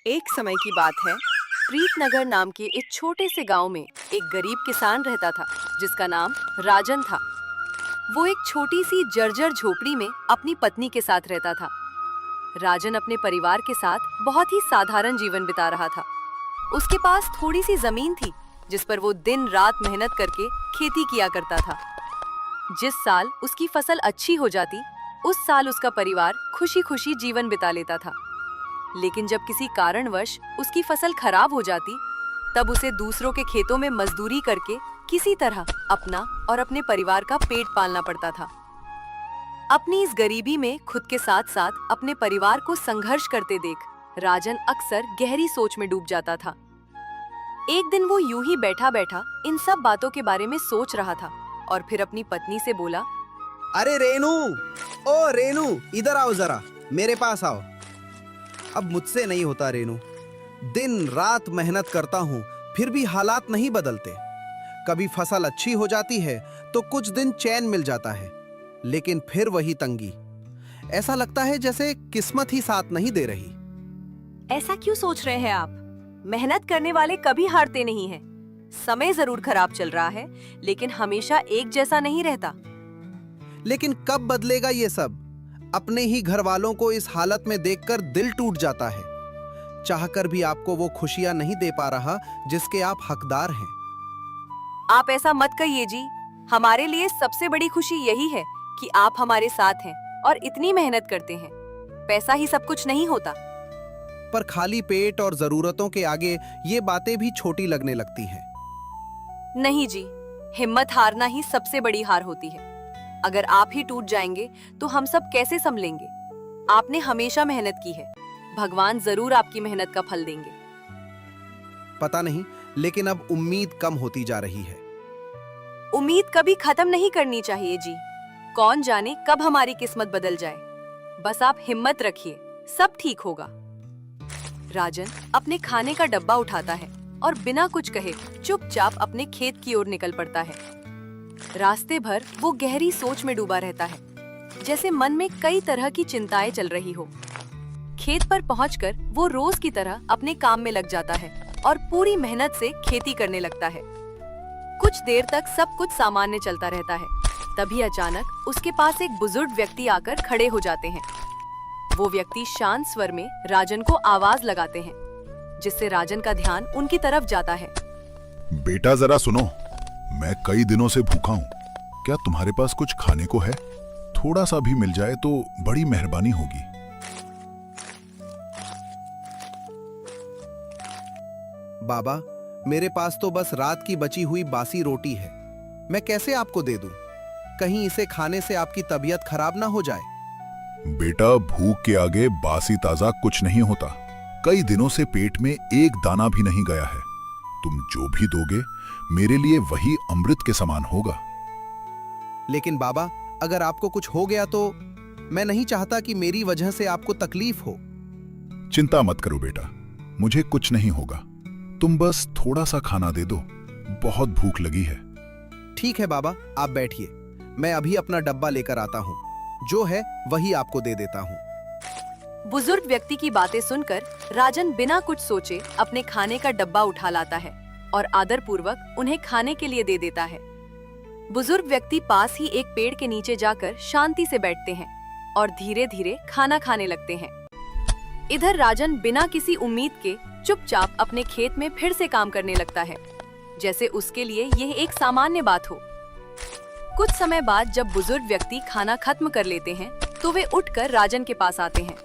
एक समय की बात है, प्रीतनगर नाम के एक छोटे से गांव में एक गरीब किसान रहता था जिसका नाम राजन था। वो एक छोटी सी जर्जर झोपड़ी में अपनी पत्नी के साथ रहता था। राजन अपने परिवार के साथ बहुत ही साधारण जीवन बिता रहा था। उसके पास थोड़ी सी जमीन थी जिस पर वो दिन रात मेहनत करके खेती किया करता था। जिस साल उसकी फसल अच्छी हो जाती, उस साल उसका परिवार खुशी खुशी जीवन बिता लेता था। लेकिन जब किसी कारणवश उसकी फसल खराब हो जाती, तब उसे दूसरों के खेतों में मजदूरी करके किसी तरह अपना और अपने परिवार का पेट पालना पड़ता था। अपनी इस गरीबी में खुद के साथ साथ अपने परिवार को संघर्ष करते देख राजन अक्सर गहरी सोच में डूब जाता था। एक दिन वो यूं ही बैठा बैठा इन सब बातों के बारे में सोच रहा था और फिर अपनी पत्नी से बोला, अरे रेनू, ओ रेनू, इधर आओ जरा, मेरे पास आओ। अब मुझसे नहीं होता रेनू, दिन रात मेहनत करता हूँ फिर भी हालात नहीं बदलते। कभी फसल अच्छी हो जाती है तो कुछ दिन चैन मिल जाता है, लेकिन फिर वही तंगी। ऐसा लगता है जैसे किस्मत ही साथ नहीं दे रही। ऐसा क्यों सोच रहे हैं आप? मेहनत करने वाले कभी हारते नहीं हैं। समय जरूर खराब चल रहा है, लेकिन हमेशा एक जैसा नहीं रहता। लेकिन कब बदलेगा ये सब? अपने ही घर वालों को इस हालत में देखकर दिल टूट जाता है। चाहकर भी आपको वो खुशियां नहीं दे पा रहा जिसके आप हकदार हैं। आप ऐसा मत कहिए जी। हमारे लिए सबसे बड़ी खुशी यही है कि आप हमारे साथ हैं और इतनी मेहनत करते हैं। पैसा ही सब कुछ नहीं होता। पर खाली पेट और जरूरतों के आगे ये बातें भी छोटी लगने लगती हैं। नहीं जी, हिम्मत हारना ही सबसे बड़ी हार होती है। अगर आप ही टूट जाएंगे तो हम सब कैसे संभलेंगे? आपने हमेशा मेहनत की है, भगवान जरूर आपकी मेहनत का फल देंगे। पता नहीं, लेकिन अब उम्मीद कम होती जा रही है। उम्मीद कभी खत्म नहीं करनी चाहिए जी। कौन जाने कब हमारी किस्मत बदल जाए। बस आप हिम्मत रखिए, सब ठीक होगा। राजन अपने खाने का डब्बा उठाता है और बिना कुछ कहे चुपचाप अपने खेत की ओर निकल पड़ता है। रास्ते भर वो गहरी सोच में डूबा रहता है, जैसे मन में कई तरह की चिंताएं चल रही हो। खेत पर पहुंचकर वो रोज की तरह अपने काम में लग जाता है और पूरी मेहनत से खेती करने लगता है। कुछ देर तक सब कुछ सामान्य चलता रहता है। तभी अचानक उसके पास एक बुजुर्ग व्यक्ति आकर खड़े हो जाते हैं। वो व्यक्ति शांत स्वर में राजन को आवाज लगाते हैं, जिससे राजन का ध्यान उनकी तरफ जाता है। बेटा जरा सुनो, मैं कई दिनों से भूखा हूँ। क्या तुम्हारे पास कुछ खाने को है? थोड़ा सा भी मिल जाए तो बड़ी मेहरबानी होगी। बाबा, मेरे पास तो बस रात की बची हुई बासी रोटी है। मैं कैसे आपको दे दूं? कहीं इसे खाने से आपकी तबीयत खराब ना हो जाए। बेटा, भूख के आगे बासी ताजा कुछ नहीं होता। कई दिनों से पेट में एक दाना भी नहीं गया है। तुम जो भी दोगे मेरे लिए वही अमृत के समान होगा। लेकिन बाबा, अगर आपको कुछ हो गया तो मैं नहीं चाहता कि मेरी वजह से आपको तकलीफ हो। चिंता मत करो बेटा, मुझे कुछ नहीं होगा। तुम बस थोड़ा सा खाना दे दो, बहुत भूख लगी है। ठीक है बाबा, आप बैठिए, मैं अभी अपना डब्बा लेकर आता हूँ। जो है वही आपको दे देता हूँ। बुजुर्ग व्यक्ति की बातें सुनकर राजन बिना कुछ सोचे अपने खाने का डब्बा उठा लाता है और आदर पूर्वक उन्हें खाने के लिए दे देता है। बुजुर्ग व्यक्ति पास ही एक पेड़ के नीचे जाकर शांति से बैठते हैं और धीरे धीरे खाना खाने लगते हैं। इधर राजन बिना किसी उम्मीद के चुपचाप अपने खेत में फिर से काम करने लगता है, जैसे उसके लिए यह एक सामान्य बात हो। कुछ समय बाद जब बुजुर्ग व्यक्ति खाना खत्म कर लेते हैं तो वे उठकर राजन के पास आते हैं।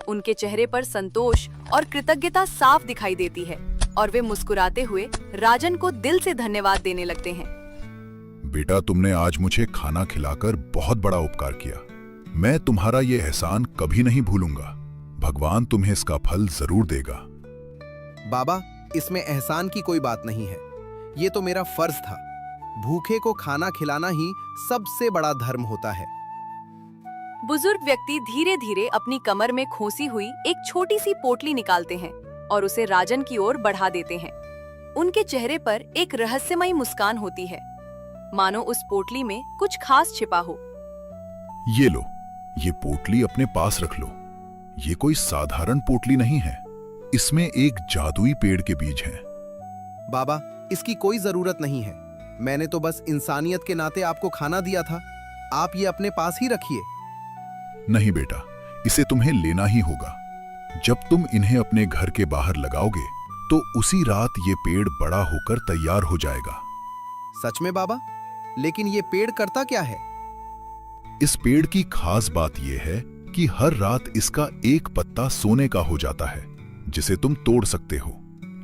उनके चेहरे पर संतोष और कृतज्ञता साफ दिखाई देती है और वे मुस्कुराते हुए राजन को दिल से धन्यवाद देने लगते हैं। बेटा, तुमने आज मुझे खाना खिलाकर बहुत बड़ा उपकार किया। मैं तुम्हारा ये एहसान कभी नहीं भूलूंगा। भगवान तुम्हें इसका फल जरूर देगा। बाबा, इसमें एहसान की कोई बात नहीं है। ये तो मेरा फर्ज था। भूखे को खाना खिलाना ही सबसे बड़ा धर्म होता है। बुजुर्ग व्यक्ति धीरे धीरे अपनी कमर में खोसी हुई एक छोटी सी पोटली निकालते हैं और उसे राजन की ओर बढ़ा देते हैं। उनके चेहरे पर एक रहस्यमयी मुस्कान होती है, मानो उस पोटली में कुछ खास छिपा हो। ये लो, ये पोटली अपने पास रख लो। ये कोई साधारण पोटली नहीं है। इसमें एक जादुई पेड़ के बीज हैं। बाबा, इसकी कोई जरूरत नहीं है। मैंने तो बस इंसानियत के नाते आपको खाना दिया था। आप ये अपने पास ही रखिए। नहीं बेटा, इसे तुम्हें लेना ही होगा। जब तुम इन्हें अपने घर के बाहर लगाओगे तो उसी रात ये पेड़ बड़ा होकर तैयार हो जाएगा। सच में बाबा? लेकिन ये पेड़ करता क्या है? इस पेड़ की खास बात यह है कि हर रात इसका एक पत्ता सोने का हो जाता है, जिसे तुम तोड़ सकते हो।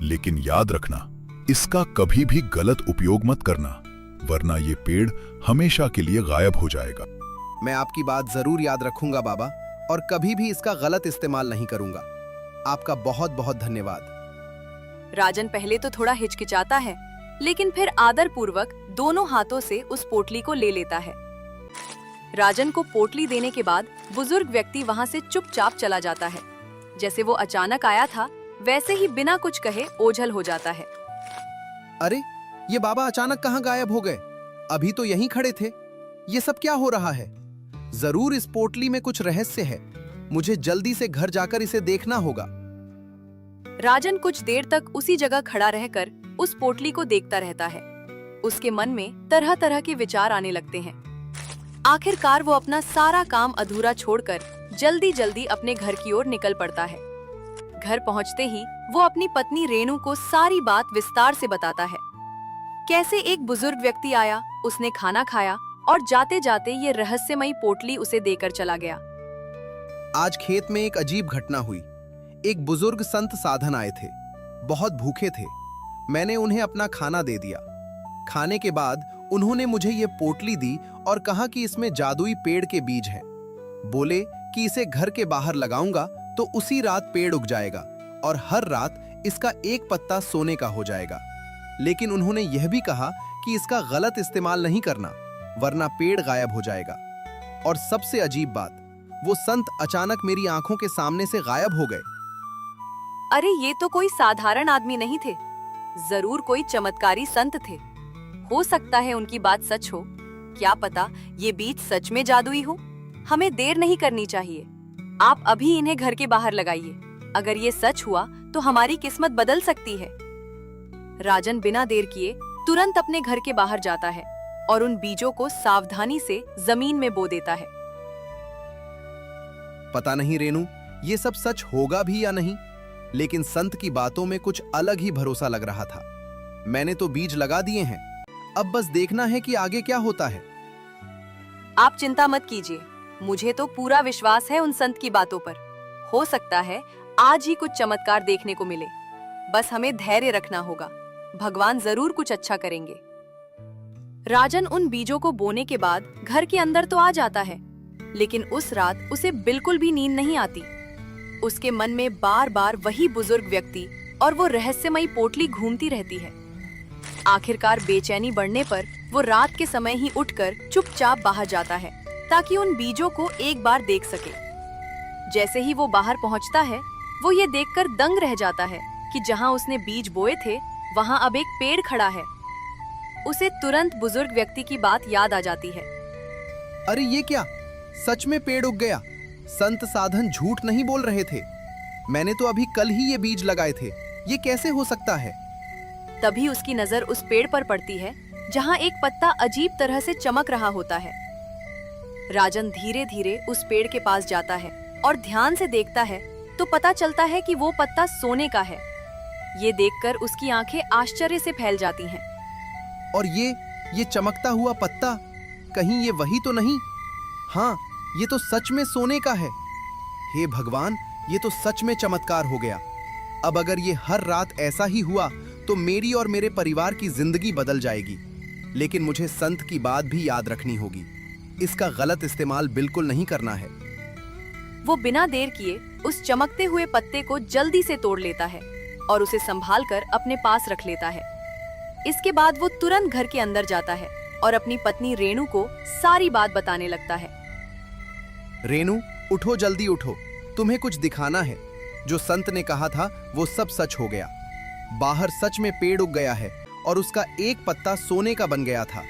लेकिन याद रखना, इसका कभी भी गलत उपयोग मत करना, वरना ये पेड़ हमेशा के लिए गायब हो जाएगा। मैं आपकी बात जरूर याद रखूंगा बाबा, और कभी भी इसका गलत इस्तेमाल नहीं करूंगा। आपका बहुत बहुत धन्यवाद। राजन पहले तो थोड़ा हिचकिचाता है, लेकिन फिर आदरपूर्वक दोनों हाथों से उस पोटली को ले लेता है। राजन को पोटली देने के बाद बुजुर्ग व्यक्ति वहां से चुपचाप चला जाता है। जैसे वो अचानक आया था, वैसे ही बिना कुछ कहे ओझल हो जाता है। अरे, ये बाबा अचानक कहाँ गायब हो गए? अभी तो यहीं खड़े थे। ये सब क्या हो रहा है? जरूर इस पोटली में कुछ रहस्य है। मुझे जल्दी से घर जाकर इसे देखना होगा। राजन कुछ देर तक उसी जगह खड़ा रहकर उस पोटली को देखता रहता है। उसके मन में तरह तरह के विचार आने लगते हैं। आखिरकार वो अपना सारा काम अधूरा छोड़कर जल्दी जल्दी अपने घर की ओर निकल पड़ता है। घर पहुंचते ही वो अपनी पत्नी रेणु को सारी बात विस्तार से बताता है। कैसे एक बुजुर्ग व्यक्ति आया, उसने खाना खाया और जाते जाते ये रहस्यमयी पोटली उसे देकर चला गया। आज खेत में एक अजीब घटना हुई। एक बुजुर्ग संत साधन आए थे। बहुत भूखे थे। मैंने उन्हें अपना खाना दे दिया। खाने के बाद उन्होंने मुझे ये पोटली दी और कहा कि इसमें जादुई पेड़ के बीज हैं। बोले कि इसे घर के बाहर लगाऊंगा तो उसी रात पेड़ उग जाएगा और हर रात इसका एक पत्ता सोने का हो जाएगा। लेकिन उन्होंने यह भी कहा कि इसका गलत इस्तेमाल नहीं करना, वरना पेड़ गायब हो जाएगा। और सबसे अजीब बात, वो संत अचानक मेरी आंखों के सामने से गायब हो गए। अरे, ये तो कोई साधारण आदमी नहीं थे, जरूर कोई चमत्कारी संत थे। हो सकता है उनकी बात सच हो। क्या पता ये बीज सच में जादुई हो। हमें देर नहीं करनी चाहिए। आप अभी इन्हें घर के बाहर लगाइए। अगर ये सच हुआ तो हमारी किस्मत बदल सकती है। राजन बिना देर किए तुरंत अपने घर के बाहर जाता है और उन बीजों को सावधानी से जमीन में बो देता है। पता नहीं रेणु, ये सब सच होगा भी या नहीं, लेकिन संत की बातों में कुछ अलग ही भरोसा लग रहा था। मैंने तो बीज लगा दिए हैं, अब बस देखना है कि आगे क्या होता है। आप चिंता मत कीजिए, मुझे तो पूरा विश्वास है उन संत की बातों पर। हो सकता है आज ही कुछ चमत्कार देखने को मिले। बस हमें धैर्य रखना होगा, भगवान जरूर कुछ अच्छा करेंगे। राजन उन बीजों को बोने के बाद घर के अंदर तो आ जाता है, लेकिन उस रात उसे बिल्कुल भी नींद नहीं आती। उसके मन में बार बार वही बुजुर्ग व्यक्ति और वो रहस्यमयी पोटली घूमती रहती है। आखिरकार बेचैनी बढ़ने पर वो रात के समय ही उठकर चुपचाप बाहर जाता है ताकि उन बीजों को एक बार देख सके। जैसे ही वो बाहर पहुंचता है, वो ये देखकर दंग रह जाता है कि जहां उसने बीज बोए थे वहां अब एक पेड़ खड़ा है। उसे तुरंत बुजुर्ग व्यक्ति की बात याद आ जाती है। अरे, ये क्या? सच में पेड़ उग गया। संत साधन झूठ नहीं बोल रहे थे। मैंने तो अभी कल ही ये बीज लगाए थे। ये कैसे हो सकता है? तभी उसकी नजर उस पेड़ पर पड़ती है जहां एक पत्ता अजीब तरह से चमक रहा होता है। राजन धीरे धीरे उस पेड़ के पास जाता है और ध्यान से देखता है तो पता चलता है कि वो पत्ता सोने का है। ये देखकर उसकी आंखें आश्चर्य से फैल जाती हैं। और ये चमकता हुआ पत्ता, कहीं ये वही तो नहीं? हाँ, ये तो सच में सोने का है। हे भगवान, ये तो सच में चमत्कार हो गया। अब अगर ये हर रात ऐसा ही हुआ तो मेरी और मेरे परिवार की जिंदगी बदल जाएगी। लेकिन मुझे संत की बात भी याद रखनी होगी। इसका गलत इस्तेमाल बिल्कुल नहीं करना है। वो बिना देर किए उस चमकते हुए पत्ते को जल्दी से तोड़ लेता है और उसे संभाल कर अपने पास रख लेता है। इसके बाद वो तुरंत घर के अंदर जाता है और अपनी पत्नी रेणु को सारी बात बताने लगता है। रेणु, उठो, जल्दी उठो। तुम्हें कुछ दिखाना है। जो संत ने कहा था वो सब सच हो गया। बाहर सच में पेड़ उग गया है और उसका एक पत्ता सोने का बन गया था।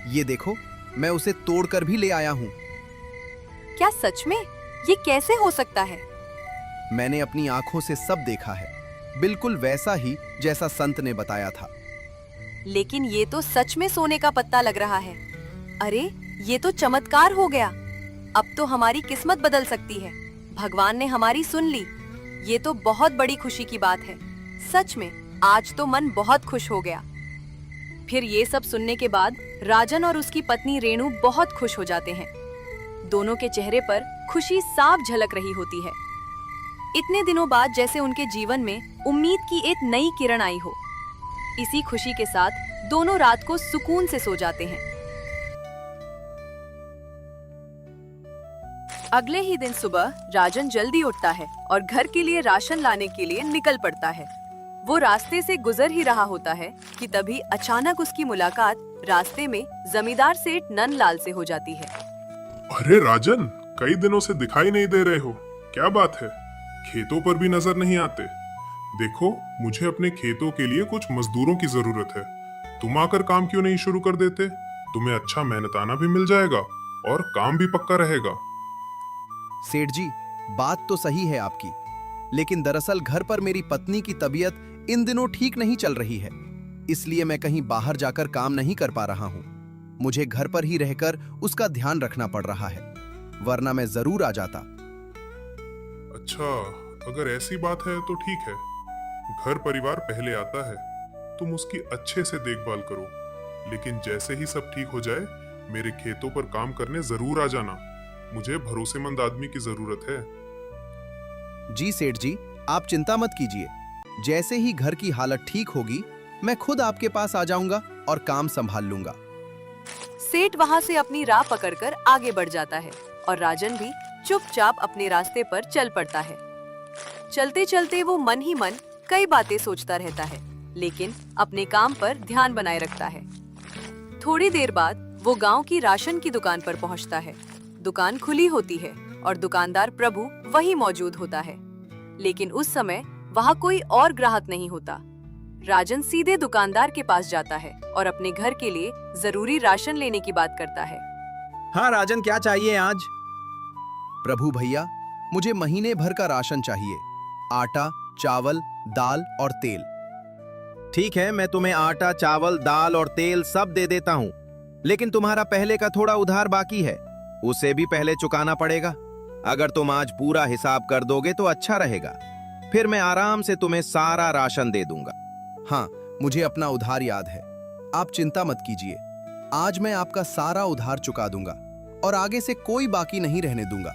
ये देखो, मैं उसे तोड़कर भी ले आया हूँ। क्या सच में? ये कैसे हो सकता है? मैंने अपनी आंखों से सब देखा है, बिल्कुल वैसा ही जैसा संत ने बताया था। लेकिन ये तो सच में सोने का पत्ता लग रहा है। अरे, ये तो चमत्कार हो गया। अब तो हमारी किस्मत बदल सकती है। भगवान ने हमारी सुन ली। ये तो बहुत बड़ी खुशी की बात है। सच में आज तो मन बहुत खुश हो गया। फिर ये सब सुनने के बाद राजन और उसकी पत्नी रेणु बहुत खुश हो जाते हैं। दोनों के चेहरे पर खुशी साफ झलक रही होती है। इतने दिनों बाद जैसे उनके जीवन में उम्मीद की एक नई किरण आई हो। इसी खुशी के साथ दोनों रात को सुकून से सो जाते हैं। अगले ही दिन सुबह राजन जल्दी उठता है और घर के लिए राशन लाने के लिए निकल पड़ता है। वो रास्ते से गुजर ही रहा होता है कि तभी अचानक उसकी मुलाकात रास्ते में जमींदार सेठ नंदलाल से हो जाती है। अरे राजन, कई दिनों से दिखाई नहीं दे रहे हो, क्या बात है? खेतों पर भी नजर नहीं आते। देखो, मुझे अपने खेतों के लिए कुछ मजदूरों की जरूरत है। तुम आकर काम क्यों नहीं शुरू कर देते? तुम्हें अच्छा मेहनताना भी मिल जाएगा और काम भी पक्का रहेगा। सेठ जी, बात तो सही है आपकी, लेकिन दरअसल घर पर मेरी पत्नी की तबीयत इन दिनों ठीक नहीं चल रही है, इसलिए मैं कहीं बाहर जाकर काम नहीं कर पा रहा हूँ। मुझे घर पर ही रहकर उसका ध्यान रखना पड़ रहा है, वरना मैं जरूर आ जाता। अच्छा, अगर ऐसी बात है तो ठीक है। घर परिवार पहले आता है, तुम उसकी अच्छे से देखभाल करो। लेकिन जैसे ही सब ठीक हो जाए, मेरे खेतों पर काम करने जरूर आ जाना। मुझे भरोसेमंद आदमी की जरूरत है। जी सेठ जी, आप चिंता मत कीजिए। जैसे ही घर की हालत ठीक होगी, मैं खुद आपके पास आ जाऊंगा और काम संभाल लूंगा। सेठ वहाँ से अपनी राह पकड़कर आगे बढ़ जाता है और राजन भी चुपचाप अपने रास्ते पर चल पड़ता है। चलते चलते वो मन ही मन कई बातें सोचता रहता है, लेकिन अपने काम पर ध्यान बनाए रखता है। थोड़ी देर बाद वो गांव की राशन की दुकान पर पहुंचता है। दुकान खुली होती है और दुकानदार प्रभु वहीं मौजूद होता है, लेकिन उस समय वहाँ कोई और ग्राहक नहीं होता। राजन सीधे दुकानदार के पास जाता है और अपने घर के लिए जरूरी राशन लेने की बात करता है। हाँ राजन, क्या चाहिए आज? प्रभु भैया, मुझे महीने भर का राशन चाहिए। आटा, चावल, दाल और तेल। ठीक है, मैं तुम्हें आटा, चावल, दाल और तेल सब दे देता हूँ, लेकिन तुम्हारा पहले का थोड़ा उधार बाकी है, उसे भी पहले चुकाना पड़ेगा। अगर तुम आज पूरा हिसाब कर दोगे तो अच्छा रहेगा, फिर मैं आराम से तुम्हें सारा राशन दे दूंगा। हाँ, मुझे अपना उधार याद है, आप चिंता मत कीजिए। आज मैं आपका सारा उधार चुका दूंगा और आगे से कोई बाकी नहीं रहने दूंगा।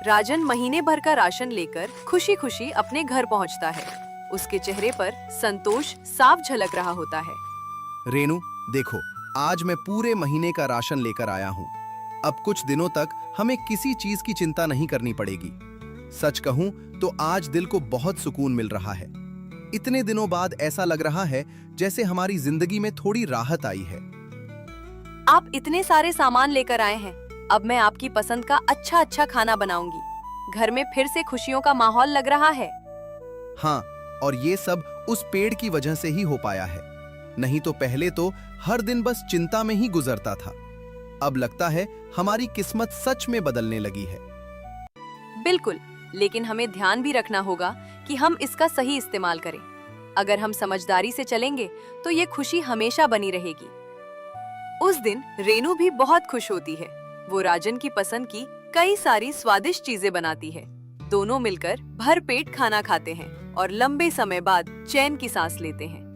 राजन महीने भर का राशन लेकर खुशी खुशी अपने घर पहुंचता है। उसके चेहरे पर संतोष साफ झलक रहा होता है। रेणु, देखो, आज मैं पूरे महीने का राशन लेकर आया हूँ। अब कुछ दिनों तक हमें किसी चीज की चिंता नहीं करनी पड़ेगी। सच कहूं तो आज दिल को बहुत सुकून मिल रहा है। इतने दिनों बाद ऐसा लग रहा है जैसे हमारी जिंदगी में थोड़ी राहत आई है। आप इतने सारे सामान लेकर आए हैं। अब मैं आपकी पसंद का अच्छा अच्छा खाना बनाऊंगी। घर में फिर से खुशियों का माहौल लग रहा है। हाँ, और ये सब उस पेड़ की वजह से ही हो पाया है। नहीं तो पहले तो हर दिन बस चिंता में ही गुजरता था। अब लगता है हमारी किस्मत सच में बदलने लगी है। बिल्कुल, लेकिन हमें ध्यान भी रखना होगा कि हम इसका सही इस्तेमाल करें। अगर हम समझदारी से चलेंगे तो ये खुशी हमेशा बनी रहेगी। उस दिन रेणु भी बहुत खुश होती है। वो राजन की पसंद की कई सारी स्वादिष्ट चीजें बनाती है। दोनों मिलकर भर पेट खाना खाते हैं और लंबे समय बाद चैन की सांस लेते हैं।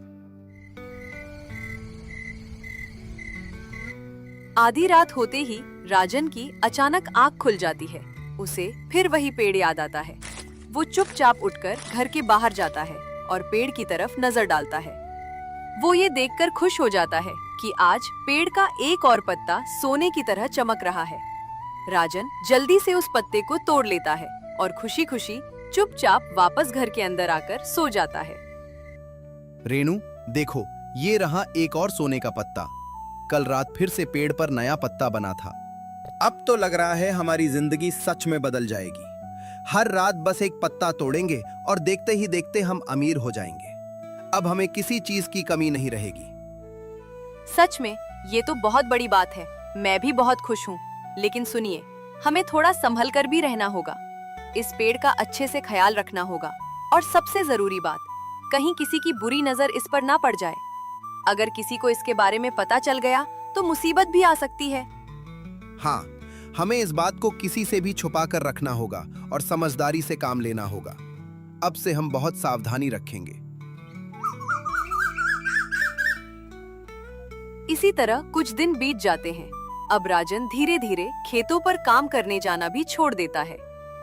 आधी रात होते ही राजन की अचानक आंख खुल जाती है। उसे फिर वही पेड़ याद आता है। वो चुपचाप उठकर घर के बाहर जाता है और पेड़ की तरफ नजर डालता है। वो ये देखकर खुश हो जाता है कि आज पेड़ का एक और पत्ता सोने की तरह चमक रहा है। राजन जल्दी से उस पत्ते को तोड़ लेता है और खुशी खुशी चुपचाप वापस घर के अंदर आकर सो जाता है। रेणु, देखो, ये रहा एक और सोने का पत्ता। कल रात फिर से पेड़ पर नया पत्ता बना था। अब तो लग रहा है हमारी जिंदगी सच में बदल जाएगी। हर रात बस एक पत्ता तोड़ेंगे और देखते ही देखते हम अमीर हो जाएंगे। अब हमें किसी चीज की कमी नहीं रहेगी। सच में ये तो बहुत बड़ी बात है। मैं भी बहुत खुश हूँ, लेकिन सुनिए, हमें थोड़ा संभल कर भी रहना होगा। इस पेड़ का अच्छे से ख्याल रखना होगा और सबसे जरूरी बात, कहीं किसी की बुरी नजर इस पर ना पड़ जाए। अगर किसी को इसके बारे में पता चल गया तो मुसीबत भी आ सकती है। हाँ, हमें इस बात को किसी से भी छुपा कर रखना होगा और समझदारी से काम लेना होगा। अब से हम बहुत सावधानी रखेंगे। इसी तरह कुछ दिन बीत जाते हैं। अब राजन धीरे धीरे खेतों पर काम करने जाना भी छोड़ देता है।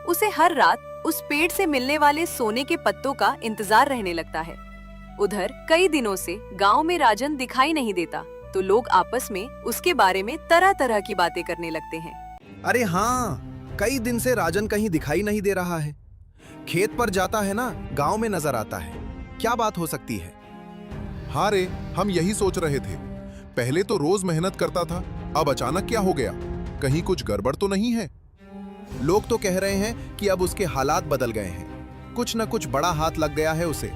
उसे हर रात उस पेड़ से मिलने वाले सोने के पत्तों का इंतजार रहने लगता है। उधर कई दिनों से गांव में राजन दिखाई नहीं देता, तो लोग आपस में उसके बारे में तरह तरह की बातें करने लगते हैं। अरे हाँ, कई दिन से राजन कहीं दिखाई नहीं दे रहा है। खेत पर जाता है ना, गांव में नजर आता है। क्या बात हो सकती है? हाँ रे, हम यही सोच रहे थे। पहले तो रोज मेहनत करता था, अब अचानक क्या हो गया? कहीं कुछ गड़बड़ तो नहीं है? लोग तो कह रहे हैं कि अब उसके हालात बदल गए हैं। कुछ न कुछ बड़ा हाथ लग गया है उसे।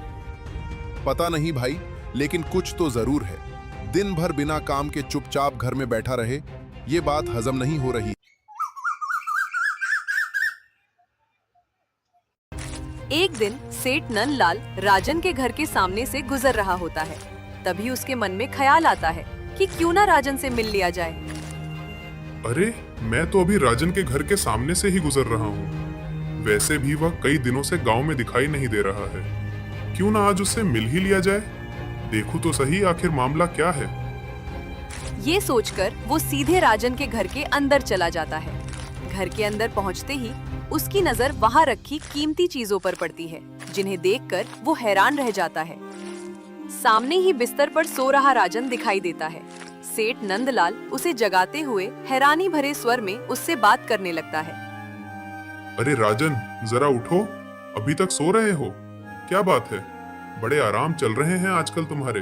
पता नहीं भाई, लेकिन कुछ तो जरूर है। दिन भर बिना काम के चुपचाप घर में बैठा रहे, ये बात हजम नहीं हो रही। एक दिन सेठ नंदलाल राजन के घर के सामने से गुजर रहा होता है। तभी उसके मन में ख्याल आता है कि क्यों ना राजन से मिल लिया जाए। अरे, मैं तो अभी राजन के घर के सामने से ही गुजर रहा हूँ। वैसे भी वह कई दिनों से गांव में दिखाई नहीं दे रहा है। क्यों ना आज उससे मिल ही लिया जाए। देखूं तो सही आखिर मामला क्या है। ये सोचकर वो सीधे राजन के घर के अंदर चला जाता है। घर के अंदर पहुंचते ही उसकी नजर वहां रखी कीमती चीजों पर पड़ती है, जिन्हें देखकर वो हैरान रह जाता है। सामने ही बिस्तर पर सो रहा राजन दिखाई देता है। सेठ नंदलाल उसे जगाते हुए हैरानी भरे स्वर में उससे बात करने लगता है। अरे राजन, जरा उठो, अभी तक सो रहे हो? क्या बात है, बड़े आराम चल रहे हैं आजकल तुम्हारे।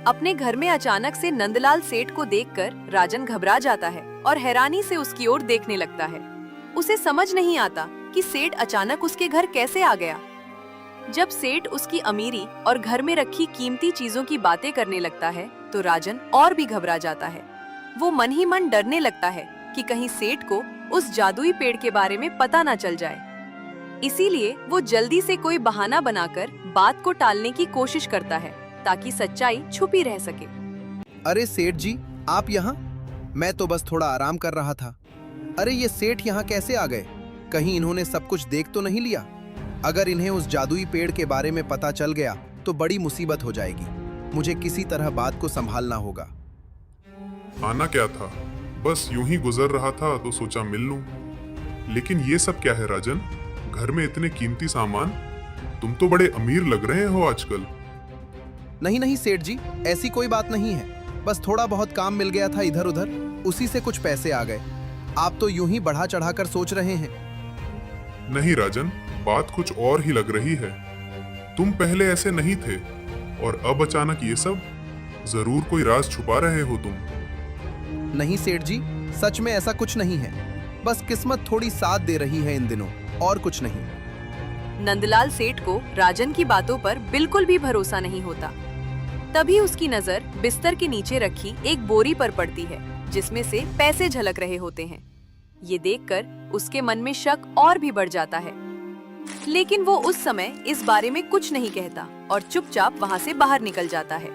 अपने घर में अचानक से नंदलाल सेठ को देखकर राजन घबरा जाता है और हैरानी से उसकी ओर देखने लगता है। उसे समझ नहीं आता कि सेठ अचानक उसके घर कैसे आ गया। जब सेठ उसकी अमीरी और घर में रखी कीमती चीजों की बातें करने लगता है तो राजन और भी घबरा जाता है। वो मन ही मन डरने लगता है कि कहीं सेठ को उस जादुई पेड़ के बारे में पता न चल जाए। इसीलिए वो जल्दी से कोई बहाना बनाकर बात को टालने की कोशिश करता है ताकि सच्चाई छुपी रह सके। अरे सेठ जी, आप यहाँ? मैं तो बस थोड़ा आराम कर रहा था। अरे ये सेठ यहाँ कैसे आ गए? कहीं इन्होंने सब कुछ देख तो नहीं लिया? अगर इन्हें उस जादुई पेड़ के बारे में पता चल गया तो बड़ी मुसीबत हो जाएगी। मुझे किसी तरह बात को संभालना होगा। आना क्या था, बस यूं ही गुजर रहा था तो सोचा मिल लूं। लेकिन ये सब क्या है राजन? घर में इतने कीमती सामान? तुम तो बड़े अमीर लग रहे हो आजकल। नहीं नहीं सेठ जी, ऐसी कोई बात नहीं है। बस थोड़ा बहुत काम मिल गया था इधर उधर, उसी से कुछ पैसे आ गए। आप तो यूं ही बढ़ा चढ़ाकर सोच रहे हैं। नहीं राजन, बात कुछ और ही लग रही है। तुम पहले ऐसे नहीं थे और अब अचानक ये सब? जरूर कोई राज छुपा रहे हो तुम। नहीं सेठ जी, सच में ऐसा कुछ नहीं है। बस किस्मत थोड़ी साथ दे रही है इन दिनों, और कुछ नहीं। नंदलाल सेठ को राजन की बातों पर बिल्कुल भी भरोसा नहीं होता। तभी उसकी नजर बिस्तर के नीचे रखी एक बोरी पर पड़ती है जिसमें से पैसे झलक रहे होते हैं। ये देखकर उसके मन में शक और भी बढ़ जाता है, लेकिन वो उस समय इस बारे में कुछ नहीं कहता और चुपचाप वहाँ से बाहर निकल जाता है।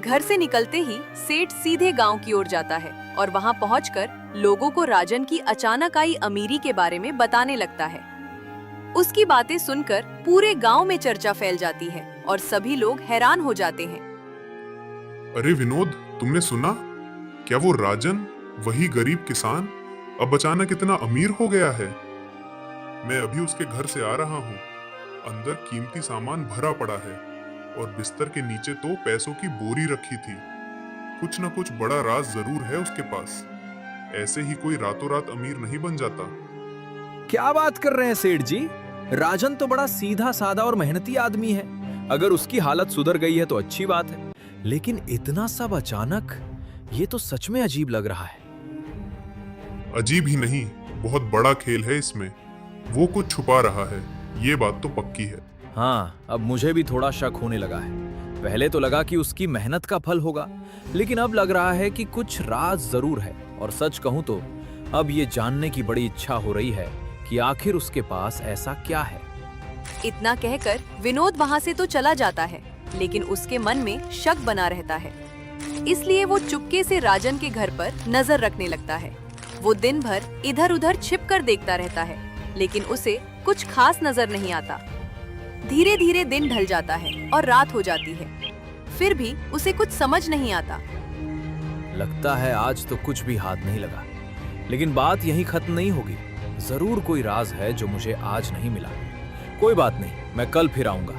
घर से निकलते ही सेठ सीधे गांव की ओर जाता है और वहाँ पहुंचकर लोगों को राजन की अचानक आई अमीरी के बारे में बताने लगता है। उसकी बातें सुनकर पूरे गांव में चर्चा फैल जाती है और सभी लोग हैरान हो जाते हैं। अरे विनोद, तुमने सुना? क्या वो राजन, वही गरीब किसान, अब अचानक इतना अमीर हो गया है? मैं अभी उसके घर से आ रहा हूँ। अंदर कीमती सामान भरा पड़ा है और बिस्तर के नीचे तो पैसों की बोरी रखी थी। कुछ न कुछ बड़ा राज जरूर है उसके पास। ऐसे ही कोई रातों रात अमीर नहीं बन जाता। क्या बात कर रहे हैं सेठ जी? राजन तो बड़ा सीधा साधा और मेहनती आदमी है। अगर उसकी हालत सुधर गई है तो अच्छी बात है, लेकिन इतना सब अचानक, ये तो सच में अजीब लग रहा है। अजीब ही नहीं, बहुत बड़ा खेल है इसमें। वो कुछ छुपा रहा है, ये बात तो पक्की है। हाँ, अब मुझे भी थोड़ा शक होने लगा है। पहले तो लगा कि उसकी मेहनत का फल होगा, लेकिन अब लग रहा है कि कुछ राज जरूर है। और सच कहूं तो अब ये जानने की बड़ी इच्छा हो रही है कि आखिर उसके पास ऐसा क्या है। इतना कहकर विनोद वहाँ से तो चला जाता है, लेकिन उसके मन में शक बना रहता है। इसलिए वो चुपके से राजन के घर पर नजर रखने लगता है। वो दिन भर इधर उधर छिप कर देखता रहता है, लेकिन उसे कुछ खास नजर नहीं आता। धीरे धीरे दिन ढल जाता है और रात हो जाती है, फिर भी उसे कुछ समझ नहीं आता। लगता है आज तो कुछ भी हाथ नहीं लगा, लेकिन बात यहीं खत्म नहीं होगी। जरूर कोई राज है जो मुझे आज नहीं मिला। कोई बात नहीं, मैं कल फिर आऊंगा।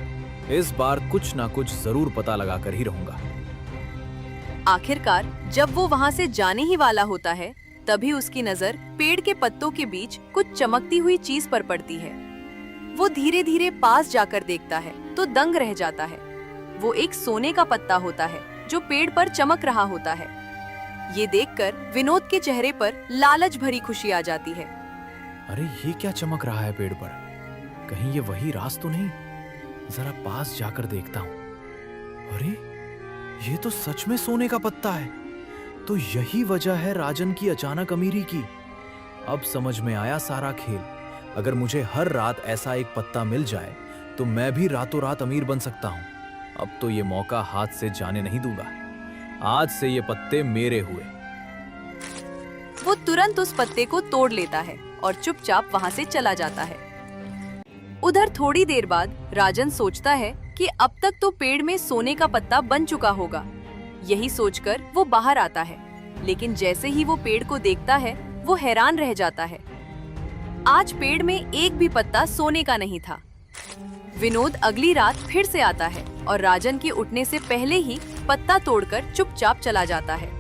इस बार कुछ ना कुछ जरूर पता लगा कर ही रहूंगा। आखिरकार जब वो वहाँ से जाने ही वाला होता है, तभी उसकी नजर पेड़ के पत्तों के बीच कुछ चमकती हुई चीज पर पड़ती है। वो धीरे धीरे पास जाकर देखता है तो दंग रह जाता है। वो एक सोने का पत्ता होता है जो पेड़ पर चमक रहा होता है। ये देखकर विनोद के चेहरे पर लालच भरी खुशी आ जाती है। अरे ये क्या चमक रहा है पेड़ पर? कहीं ये वही राज तो नहीं? जरा पास जाकर देखता हूँ। अरे ये तो सच में सोने का पत्ता है। तो यही वजह है राजन की अचानक अमीरी की। अब समझ में आया सारा खेल। अगर मुझे हर रात ऐसा एक पत्ता मिल जाए तो मैं भी रातों रात अमीर बन सकता हूँ। अब तो ये मौका हाथ से जाने नहीं दूंगा। आज से ये पत्ते मेरे हुए। वो तुरंत उस पत्ते को तोड़ लेता है और चुपचाप वहाँ से चला जाता है। उधर थोड़ी देर बाद राजन सोचता है कि अब तक तो पेड़ में सोने का पत्ता बन चुका होगा। यही सोचकर वो बाहर आता है, लेकिन जैसे ही वो पेड़ को देखता है वो हैरान रह जाता है। आज पेड़ में एक भी पत्ता सोने का नहीं था। विनोद अगली रात फिर से आता है और राजन के उठने से पहले ही पत्ता तोड़कर चुपचाप चला जाता है।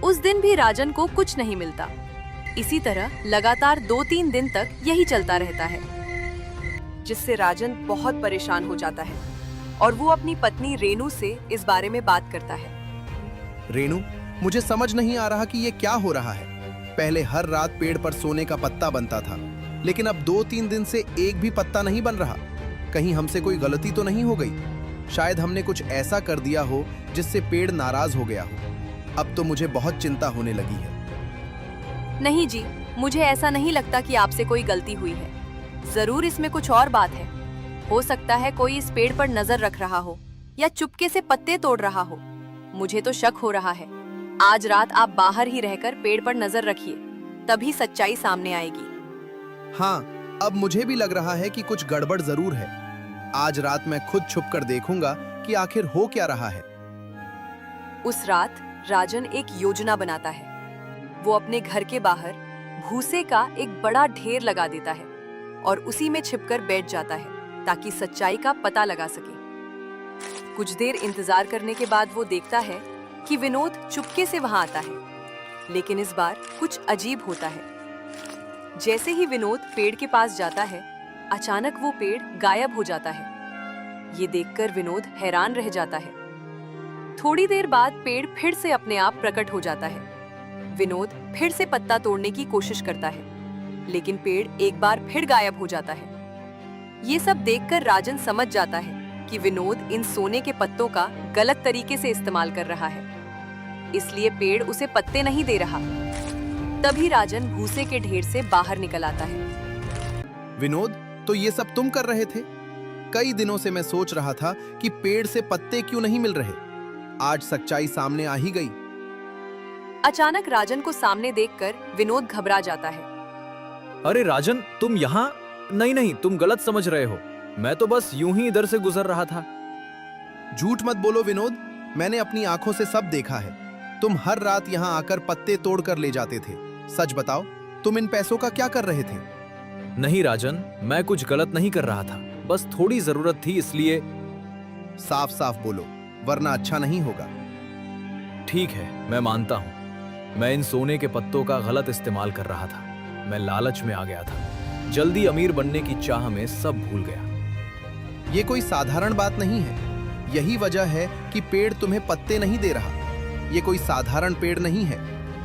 उस दिन भी राजन को कुछ नहीं मिलता। इसी तरह लगातार 2-3 दिन तक यही चलता रहता है, जिससे राजन बहुत परेशान हो जाता है और वो अपनी पत्नी रेनू से इस बारे में बात करता है। रेनू, मुझे समझ नहीं आ रहा कि ये क्या हो रहा है। पहले हर रात पेड़ पर सोने का पत्ता बनता था, लेकिन अब 2-3 दिन से एक भी पत्ता नहीं बन रहा। कहीं हमसे कोई गलती तो नहीं हो गई? शायद हमने कुछ ऐसा कर दिया हो जिससे पेड़ नाराज हो गया हो। अब तो मुझे बहुत चिंता होने लगी है। नहीं जी, मुझे ऐसा नहीं लगता कि आपसे कोई गलती हुई है। जरूर इसमें कुछ और बात है। हो सकता है कोई इस पेड़ पर नजर रख रहा हो या चुपके से पत्ते तोड़ रहा हो। मुझे तो शक हो रहा है। आज रात आप बाहर ही रहकर पेड़ पर नजर रखिए, तभी सच्चाई सामने आएगी। हाँ, अब मुझे भी लग रहा है कि कुछ गड़बड़ जरूर है। आज रात मैं खुद छुपकर देखूंगा कि आखिर हो क्या रहा है। उस रात राजन एक योजना बनाता है। वो अपने घर के बाहर भूसे का एक बड़ा ढेर लगा देता है और उसी में छिपकर बैठ जाता है ताकि सच्चाई का पता लगा सके। कुछ देर इंतजार करने के बाद वो देखता है कि विनोद चुपके से वहां आता है, लेकिन इस बार कुछ अजीब होता है। जैसे ही विनोद पेड़ के पास जाता है, अचानक वो पेड़ गायब हो जाता है। ये देखकर विनोद हैरान रह जाता है। थोड़ी देर बाद पेड़ फिर से अपने आप प्रकट हो जाता है। विनोद फिर से पत्ता तोड़ने की कोशिश करता है, लेकिन पेड़ एक बार फिर गायब हो जाता है। ये सब देखकर राजन समझ जाता है कि विनोद इन सोने के पत्तों का गलत तरीके से इस्तेमाल कर रहा है, इसलिए पेड़ उसे पत्ते नहीं दे रहा। तभी राजन भूसे के ढेर से बाहर निकल आता है। विनोद, तो ये सब तुम कर रहे थे? कई दिनों से मैं सोच रहा था कि पेड़ से पत्ते क्यों नहीं मिल रहे। आज सच्चाई सामने आ ही गई। अचानक राजन को सामने देखकर विनोद घबरा जाता है। अरे राजन, तुम यहाँ? नहीं नहीं, तुम गलत समझ रहे हो। मैं तो बस यूं ही इधर से गुजर रहा था। झूठ मत बोलो विनोद, मैंने अपनी आंखों से सब देखा है। तुम हर रात यहाँ आकर पत्ते तोड़ कर ले जाते थे। सच बताओ, तुम इन पैसों का क्या कर रहे थे? नहीं राजन, मैं कुछ गलत नहीं कर रहा था। बस थोड़ी जरूरत थी इसलिए। साफ साफ बोलो, वरना अच्छा नहीं होगा। ठीक है, मैं मानता हूँ। मैं इन सोने के पत्तों का गलत इस्तेमाल कर रहा था। मैं लालच में आ गया था। जल्दी अमीर बनने की चाह में सब भूल गया। ये कोई साधारण बात नहीं है। यही वजह है कि पेड़ तुम्हें पत्ते नहीं दे रहा। ये कोई साधारण पेड़ नहीं है।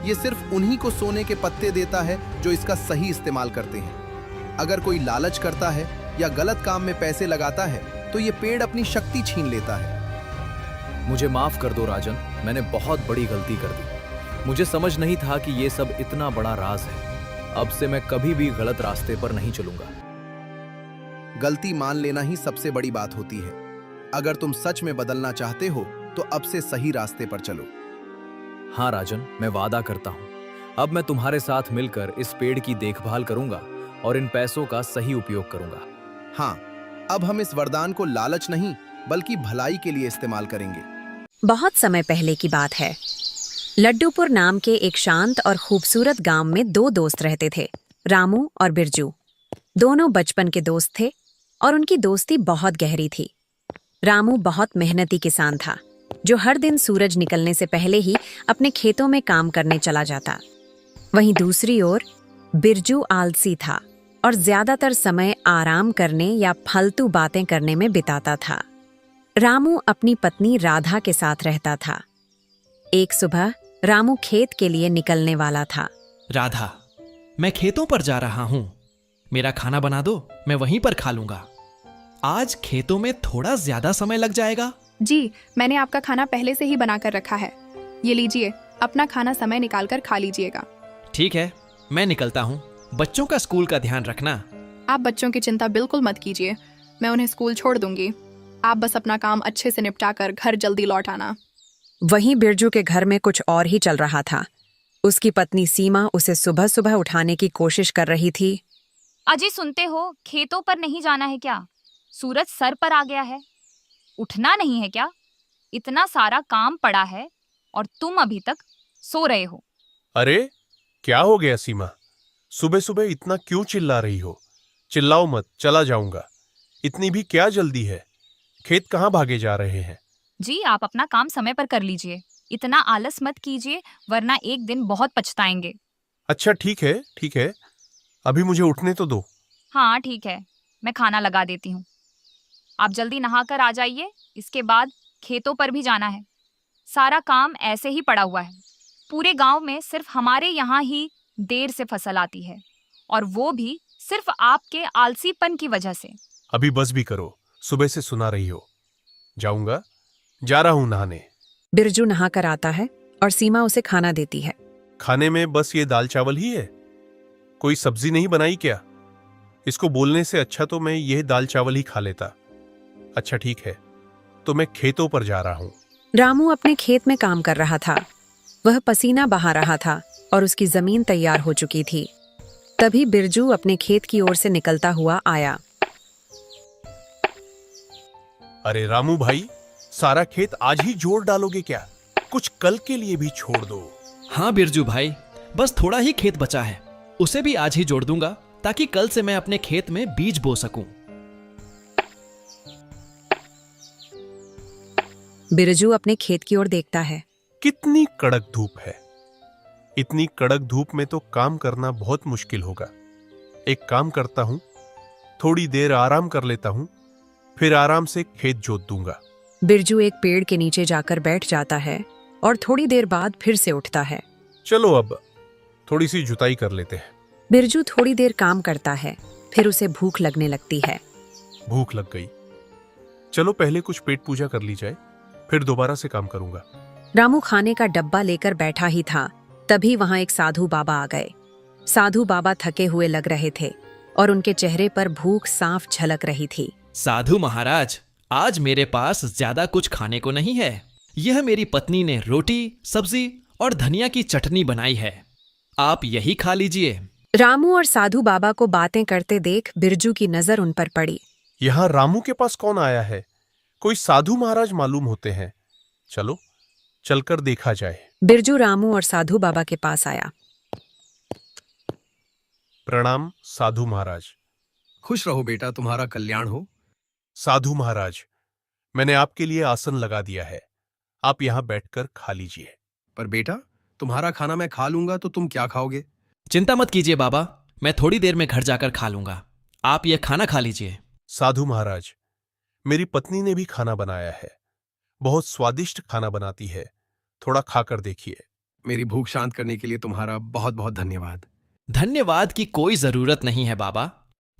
ये सिर्फ उन्हीं को सोने के पत्ते देता है जो इसका सही इस्तेमाल करते हैं। अगर कोई लालच करता है या गलत काम में पैसे लगाता है तो ये पेड़ अपनी शक्ति छीन लेता है। मुझे माफ कर दो राजन, मैंने बहुत बड़ी गलती कर दी। मुझे समझ नहीं था कि ये सब इतना बड़ा राज है। अब से मैं कभी भी गलत रास्ते पर नहीं चलूंगा। गलती मान लेना ही सबसे बड़ी बात होती है। अगर तुम सच में बदलना चाहते हो तो अब से सही रास्ते पर चलो। हाँ राजन, मैं वादा करता हूँ, अब मैं तुम्हारे साथ मिलकर इस पेड़ की देखभाल करूंगा और इन पैसों का सही उपयोग करूंगा। हाँ, अब हम इस वरदान को लालच नहीं बल्कि भलाई के लिए इस्तेमाल करेंगे। बहुत समय पहले की बात है। लड्डूपुर नाम के एक शांत और खूबसूरत गांव में दो दोस्त रहते थे, रामू और बिरजू। दोनों बचपन के दोस्त थे और उनकी दोस्ती बहुत गहरी थी। रामू बहुत मेहनती किसान था, जो हर दिन सूरज निकलने से पहले ही अपने खेतों में काम करने चला जाता। वहीं दूसरी ओर बिरजू आलसी था और ज्यादातर समय आराम करने या फालतू बातें करने में बिताता था। रामू अपनी पत्नी राधा के साथ रहता था। एक सुबह रामू खेत के लिए निकलने वाला था। राधा, मैं खेतों पर जा रहा हूं। मेरा खाना बना दो, मैं वहीं पर खा लूंगा। आज खेतों में थोड़ा ज्यादा समय लग जाएगा। जी, मैंने आपका खाना पहले से ही बनाकर रखा है। ये लीजिए, अपना खाना समय निकालकर खा लीजिएगा। ठीक है, मैं निकलता हूँ। बच्चों का स्कूल का ध्यान रखना। आप बच्चों की चिंता बिल्कुल मत कीजिए, मैं उन्हें स्कूल छोड़ दूंगी। आप बस अपना काम अच्छे से निपटाकर घर जल्दी लौट आना। वहीं बिरजू के घर में कुछ और ही चल रहा था। उसकी पत्नी सीमा उसे सुबह सुबह उठाने की कोशिश कर रही थी। अजय, सुनते हो, खेतों पर नहीं जाना है क्या? सूरज सर पर आ गया है। उठना नहीं है क्या? इतना सारा काम पड़ा है और तुम अभी तक सो रहे हो। अरे क्या हो गया सीमा? सुबह सुबह इतना क्यों चिल्ला रही हो? चिल्लाओ मत, चला जाऊंगा। इतनी भी क्या जल्दी है? खेत कहाँ भागे जा रहे हैं? जी, आप अपना काम समय पर कर लीजिए। इतना आलस मत कीजिए, वरना एक दिन बहुत पछताएंगे। अच्छा ठीक है, अभी मुझे उठने तो दो। हाँ ठीक है, मैं खाना लगा देती हूँ। आप जल्दी नहाकर आ जाइए, इसके बाद खेतों पर भी जाना है। सारा काम ऐसे ही पड़ा हुआ है। पूरे गांव में सिर्फ हमारे यहाँ ही देर से फसल आती है, और वो भी सिर्फ आपके आलसीपन की वजह से। अभी बस भी करो, सुबह से सुना रही हो। जाऊंगा, जा रहा हूं नहाने। बिरजू नहाकर आता है और सीमा उसे खाना देती है। खाने में बस ये दाल चावल ही है? कोई सब्जी नहीं बनाई क्या? इसको बोलने से अच्छा तो मैं यह दाल चावल ही खा लेता। अच्छा ठीक है, तो मैं खेतों पर जा रहा हूं। रामू अपने खेत में काम कर रहा था। वह पसीना बहा रहा था और उसकी जमीन तैयार हो चुकी थी। तभी बिरजू अपने खेत की ओर से निकलता हुआ आया। अरे रामू भाई, सारा खेत आज ही जोड़ डालोगे क्या? कुछ कल के लिए भी छोड़ दो। हाँ बिरजू भाई, बस थोड़ा ही खेत बचा है, उसे भी आज ही जोड़ दूंगा ताकि कल से मैं अपने खेत में बीज बो सकूं। बिरजू अपने खेत की ओर देखता है। कितनी कड़क धूप है। इतनी कड़क धूप में तो काम करना बहुत मुश्किल होगा। एक काम करता हूं, थोड़ी देर आराम कर लेता हूं, फिर आराम से खेत जोत दूंगा। बिरजू एक पेड़ के नीचे जाकर बैठ जाता है और थोड़ी देर बाद फिर से उठता है। चलो अब थोड़ी सी जुताई कर लेते हैं। बिरजू थोड़ी देर काम करता है, फिर उसे भूख लगने लगती है। भूख लग गई। चलो पहले कुछ पेट पूजा कर ली जाए, फिर दोबारा से काम करूंगा। रामू खाने का डब्बा लेकर बैठा ही था, तभी वहां एक साधु बाबा आ गए। साधु बाबा थके हुए लग रहे थे और उनके चेहरे पर भूख साफ झलक रही थी। साधु महाराज, आज मेरे पास ज्यादा कुछ खाने को नहीं है। यह मेरी पत्नी ने रोटी, सब्जी और धनिया की चटनी बनाई है, आप यही खा लीजिए। रामू और साधु बाबा को बातें करते देख बिरजू की नजर उन पर पड़ी। यहाँ रामू के पास कौन आया है? कोई साधु महाराज मालूम होते हैं। चलो चलकर देखा जाए। बिरजू रामू और साधु बाबा के पास आया। प्रणाम साधु महाराज। खुश रहो बेटा, तुम्हारा कल्याण हो। साधु महाराज, मैंने आपके लिए आसन लगा दिया है, आप यहाँ बैठकर खा लीजिए। पर बेटा, तुम्हारा खाना मैं खा लूंगा तो तुम क्या खाओगे? चिंता मत कीजिए बाबा, मैं थोड़ी देर में घर जाकर खा लूंगा, आप यह खाना खा लीजिए। साधु महाराज, मेरी पत्नी ने भी खाना बनाया है, बहुत स्वादिष्ट खाना बनाती है, थोड़ा खाकर देखिए। मेरी भूख शांत करने के लिए तुम्हारा बहुत बहुत धन्यवाद। धन्यवाद की कोई जरूरत नहीं है बाबा,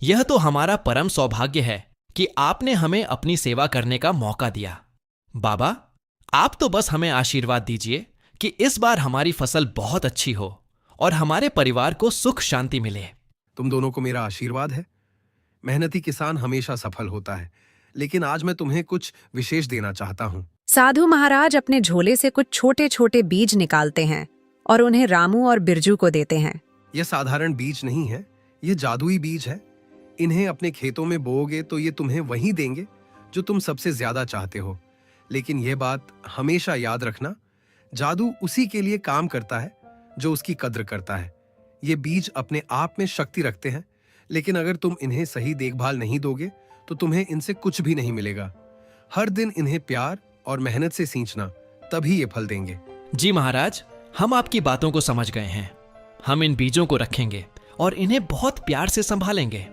यह तो हमारा परम सौभाग्य है कि आपने हमें अपनी सेवा करने का मौका दिया। बाबा, आप तो बस हमें आशीर्वाद दीजिए कि इस बार हमारी फसल बहुत अच्छी हो और हमारे परिवार को सुख शांति मिले। तुम दोनों को मेरा आशीर्वाद है। मेहनती किसान हमेशा सफल होता है, लेकिन आज मैं तुम्हें कुछ विशेष देना चाहता हूँ। साधु महाराज अपने झोले से कुछ छोटे छोटे बीज निकालते हैं और उन्हें रामू और बिरजू को देते हैं। यह साधारण बीज नहीं है, यह जादुई बीज है। इन्हें अपने खेतों में बोओगे तो ये तुम्हें वही देंगे जो तुम सबसे ज्यादा चाहते हो। लेकिन यह बात हमेशा याद रखना, जादू उसी के लिए काम करता है जो उसकी कद्र करता है। ये बीज अपने आप में शक्ति रखते हैं, लेकिन अगर तुम इन्हें सही देखभाल नहीं दोगे तो तुम्हें इनसे कुछ भी नहीं मिलेगा। हर दिन इन्हें प्यार और मेहनत से सींचना, तभी ये फल देंगे। जी महाराज, हम आपकी बातों को समझ गए हैं। हम इन बीजों को रखेंगे और इन्हें बहुत प्यार से संभालेंगे।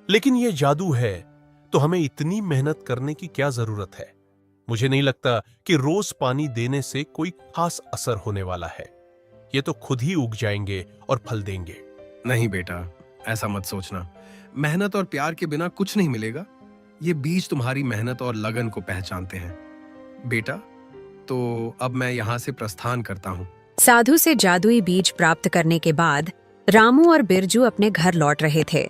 लेकिन ये जादू है तो हमें इतनी मेहनत करने की क्या जरूरत है? मुझे नहीं लगता कि रोज पानी देने से कोई खास असर होने वाला है। ये तो खुद ही उग जाएंगे और फल देंगे। नहीं बेटा, ऐसा मत सोचना। मेहनत और प्यार के बिना कुछ नहीं मिलेगा। ये बीज तुम्हारी मेहनत और लगन को पहचानते हैं। बेटा, तो अब मैं यहाँ से प्रस्थान करता हूँ। साधु से जादुई बीज प्राप्त करने के बाद रामू और बिरजू अपने घर लौट रहे थे।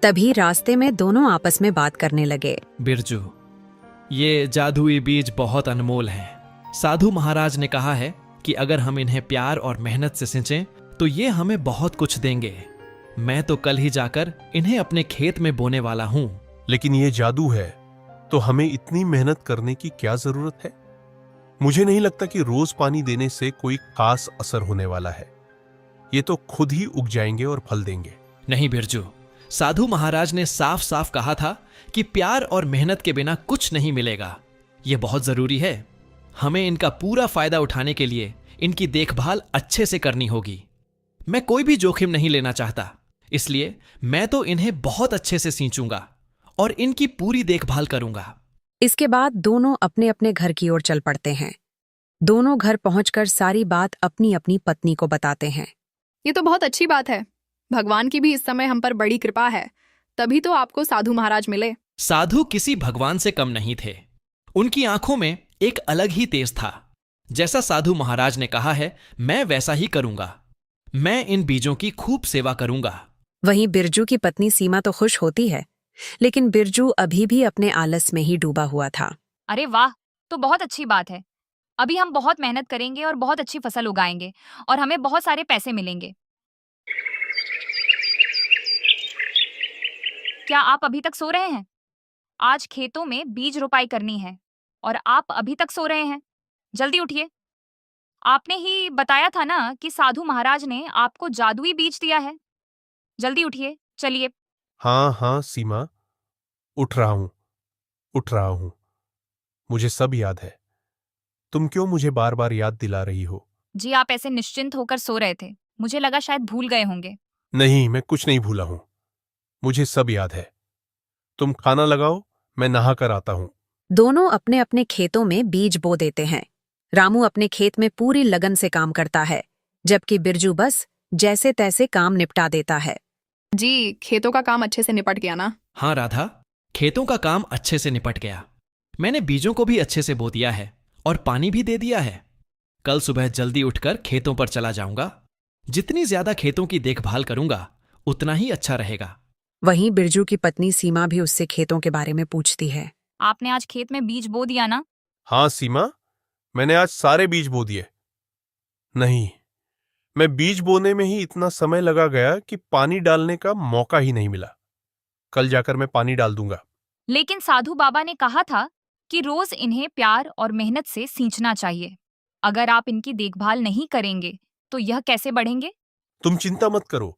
तभी रास्ते में दोनों आपस में बात करने लगे। बिरजू, ये जादुई बीज बहुत अनमोल हैं। साधु महाराज ने कहा है कि अगर हम इन्हें प्यार और मेहनत से सिंचें तो ये हमें बहुत कुछ देंगे। मैं तो कल ही जाकर इन्हें अपने खेत में बोने वाला हूँ। लेकिन ये जादू है तो हमें इतनी मेहनत करने की क्या जरूरत है? मुझे नहीं लगता कि रोज पानी देने से कोई खास असर होने वाला है। ये तो खुद ही उग जाएंगे और फल देंगे। नहीं बिरजू, साधु महाराज ने साफ साफ कहा था कि प्यार और मेहनत के बिना कुछ नहीं मिलेगा। ये बहुत जरूरी है। हमें इनका पूरा फायदा उठाने के लिए इनकी देखभाल अच्छे से करनी होगी। मैं कोई भी जोखिम नहीं लेना चाहता, इसलिए मैं तो इन्हें बहुत अच्छे से सींचूंगा और इनकी पूरी देखभाल करूंगा। इसके बाद दोनों अपने अपने घर की ओर चल पड़ते हैं। दोनों घर पहुंचकर सारी बात अपनी अपनी पत्नी को बताते हैं। ये तो बहुत अच्छी बात है। भगवान की भी इस समय हम पर बड़ी कृपा है, तभी तो आपको साधु महाराज मिले। साधु किसी भगवान से कम नहीं थे। उनकी आंखों में एक अलग ही तेज था। जैसा साधु महाराज ने कहा है, मैं वैसा ही करूंगा। मैं इन बीजों की खूब सेवा करूंगा। वहीं बिरजू की पत्नी सीमा तो खुश होती है, लेकिन बिरजू अभी भी अपने आलस में ही डूबा हुआ था। अरे वाह, तो बहुत अच्छी बात है। अभी हम बहुत मेहनत करेंगे और बहुत अच्छी फसल उगाएंगे और हमें बहुत सारे पैसे मिलेंगे। क्या आप अभी तक सो रहे हैं? आज खेतों में बीज रोपाई करनी है और आप अभी तक सो रहे हैं। जल्दी उठिए। आपने ही बताया था ना कि साधु महाराज ने आपको जादुई बीज दिया है। जल्दी उठिए, चलिए। हाँ हाँ सीमा, उठ रहा हूं। मुझे सब याद है। तुम क्यों मुझे बार बार याद दिला रही हो? जी, आप ऐसे निश्चिंत होकर सो रहे थे, मुझे लगा शायद भूल गए होंगे। नहीं, मैं कुछ नहीं भूला हूं। मुझे सब याद है। तुम खाना लगाओ, मैं नहा कर आता हूं। दोनों अपने अपने खेतों में बीज बो देते हैं। रामू अपने खेत में पूरी लगन से काम करता है, जबकि बिरजू बस जैसे तैसे काम निपटा देता है। जी, खेतों का काम अच्छे से निपट गया ना? हाँ राधा, खेतों का काम अच्छे से निपट गया। मैंने बीजों को भी अच्छे से बो दिया है और पानी भी दे दिया है। कल सुबह जल्दी उठकर खेतों पर चला जाऊंगा। जितनी ज्यादा खेतों की देखभाल करूंगा उतना ही अच्छा रहेगा। वहीं बिरजू की पत्नी सीमा भी उससे खेतों के बारे में पूछती है। आपने आज खेत में बीज बो दिया ना? हाँ सीमा, मैंने आज सारे बीज बो दिए। नहीं, मैं बीज बोने में ही इतना समय लगा गया कि पानी डालने का मौका ही नहीं मिला। कल जाकर मैं पानी डाल दूंगा। लेकिन साधु बाबा ने कहा था कि रोज इन्हें प्यार और मेहनत से सींचना चाहिए। अगर आप इनकी देखभाल नहीं करेंगे तो यह कैसे बढ़ेंगे? तुम चिंता मत करो,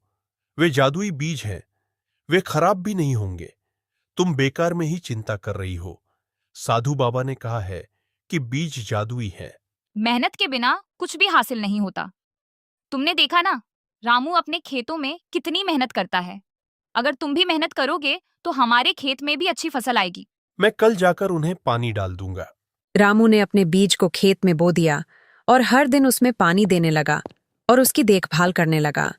वे जादुई बीज हैं, वे खराब भी नहीं होंगे। तुम बेकार में ही चिंता कर रही हो। साधु बाबा ने कहा है कि बीज जादुई है। मेहनत के बिना कुछ भी हासिल नहीं होता। तुमने देखा ना, रामू अपने खेतों में कितनी मेहनत करता है। अगर तुम भी मेहनत करोगे तो हमारे खेत में भी अच्छी फसल आएगी। मैं कल जाकर उन्हें पानी डाल दूंगा। रामू ने अपने बीज को खेत में बो दिया और हर दिन उसमें पानी देने लगा और उसकी देखभाल करने लगा।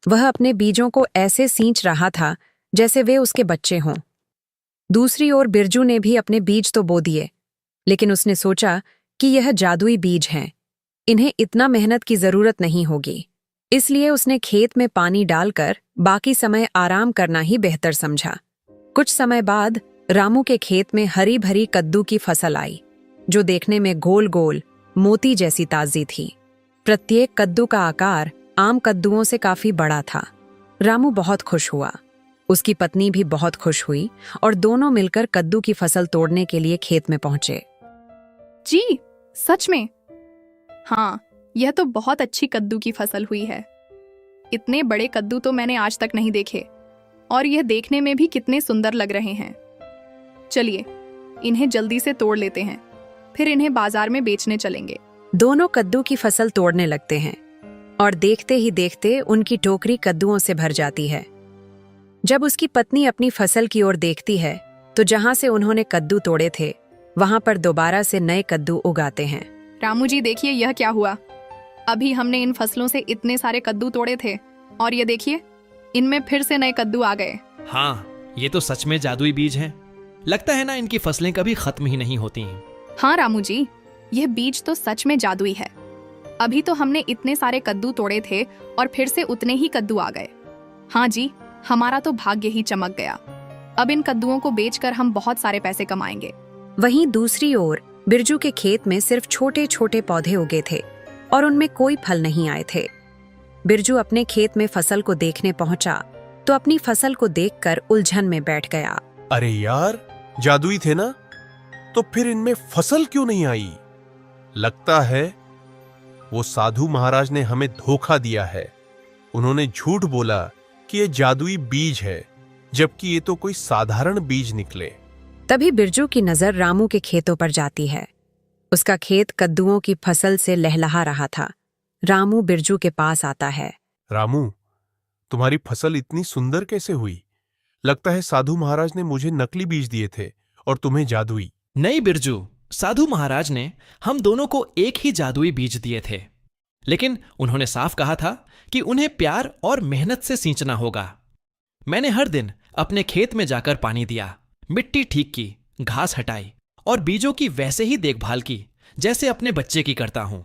वह अपने बीजों को ऐसे सींच रहा था जैसे वे उसके बच्चे हों। दूसरी ओर बिरजू ने भी अपने बीज तो बो दिए, लेकिन उसने सोचा कि यह जादुई बीज हैं, इन्हें इतना मेहनत की जरूरत नहीं होगी, इसलिए उसने खेत में पानी डालकर बाकी समय आराम करना ही बेहतर समझा। कुछ समय बाद रामू के खेत में हरी भरी कद्दू की फसल आई, जो देखने में गोल गोल मोती जैसी ताजी थी। प्रत्येक कद्दू का आकार आम कद्दुओं से काफी बड़ा था। रामू बहुत खुश हुआ, उसकी पत्नी भी बहुत खुश हुई और दोनों मिलकर कद्दू की फसल तोड़ने के लिए खेत में पहुंचे। जी, सच में? हाँ, यह तो बहुत अच्छी कद्दू की फसल हुई है। इतने बड़े कद्दू तो मैंने आज तक नहीं देखे और यह देखने में भी कितने सुंदर लग रहे हैं। चलिए, इन्हें जल्दी से तोड़ लेते हैं, फिर इन्हें बाजार में बेचने चलेंगे। दोनों कद्दू की फसल तोड़ने लगते हैं और देखते ही देखते उनकी टोकरी कद्दुओं से भर जाती है। जब उसकी पत्नी अपनी फसल की ओर देखती है तो जहां से उन्होंने कद्दू तोड़े थे वहां पर दोबारा से नए कद्दू उगाते हैं। रामू जी, देखिए यह क्या हुआ। अभी हमने इन फसलों से इतने सारे कद्दू तोड़े थे और ये देखिए, इनमें फिर से नए कद्दू आ गए। हाँ, ये तो सच में जादुई बीज हैं। लगता है ना इनकी फसलें कभी खत्म ही नहीं होती हैं। हाँ रामू जी, यह बीज तो सच में जादुई है। अभी तो हमने इतने सारे कद्दू तोड़े थे और फिर से उतने ही कद्दू आ गए। हाँ जी, हमारा तो भाग्य ही चमक गया। अब इन कद्दुओं को बेचकर हम बहुत सारे पैसे कमाएंगे। वहीं दूसरी ओर बिरजू के खेत में सिर्फ छोटे छोटे पौधे उगे थे और उनमें कोई फल नहीं आए थे। बिरजू अपने खेत में फसल को देखने पहुंचा तो अपनी फसल को देखकर उलझन में बैठ गया। अरे यार, जादुई थे ना, तो फिर इनमें फसल क्यों नहीं आई? लगता है वो साधु महाराज ने हमें धोखा दिया है। उन्होंने झूठ बोला कि ये जादुई बीज है, जबकि ये तो कोई साधारण बीज निकले। तभी बिरजू की नजर रामू के खेतों पर जाती है। उसका खेत कद्दुओं की फसल से लहलहा रहा था। रामू बिरजू के पास आता है। रामू, तुम्हारी फसल इतनी सुंदर कैसे हुई? लगता है साधु महाराज ने मुझे नकली बीज दिए थे और तुम्हें जादुई। नहीं बिरजू, साधु महाराज ने हम दोनों को एक ही जादुई बीज दिए थे, लेकिन उन्होंने साफ कहा था कि उन्हें प्यार और मेहनत से सींचना होगा। मैंने हर दिन अपने खेत में जाकर पानी दिया, मिट्टी ठीक की, घास हटाई और बीजों की वैसे ही देखभाल की जैसे अपने बच्चे की करता हूं।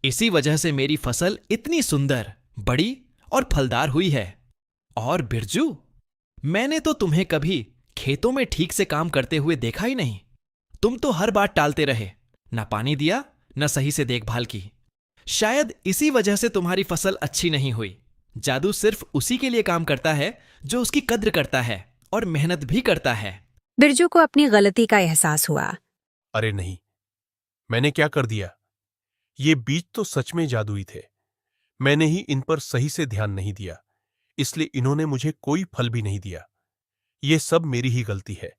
इसी वजह से मेरी फसल इतनी सुंदर, बड़ी और फलदार हुई है। और बिरजू, मैंने तो तुम्हें कभी खेतों में ठीक से काम करते हुए देखा ही नहीं। तुम तो हर बात टालते रहे, ना पानी दिया, ना सही से देखभाल की। शायद इसी वजह से तुम्हारी फसल अच्छी नहीं हुई। जादू सिर्फ उसी के लिए काम करता है जो उसकी कद्र करता है और मेहनत भी करता है। बिरजू को अपनी गलती का एहसास हुआ। अरे नहीं, मैंने क्या कर दिया? ये बीज तो सच में जादुई थे। मैंने ही इन पर सही से ध्यान नहीं दिया, इसलिए इन्होंने मुझे कोई फल भी नहीं दिया। ये सब मेरी ही गलती है।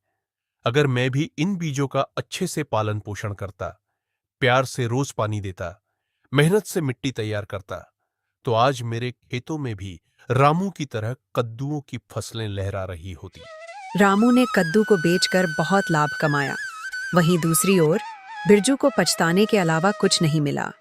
अगर मैं भी इन बीजों का अच्छे से पालन पोषण करता, प्यार से रोज पानी देता, मेहनत से मिट्टी तैयार करता, तो आज मेरे खेतों में भी रामू की तरह कद्दुओं की फसलें लहरा रही होती। रामू ने कद्दू को बेचकर बहुत लाभ कमाया। वहीं दूसरी ओर बिरजू को पछताने के अलावा कुछ नहीं मिला।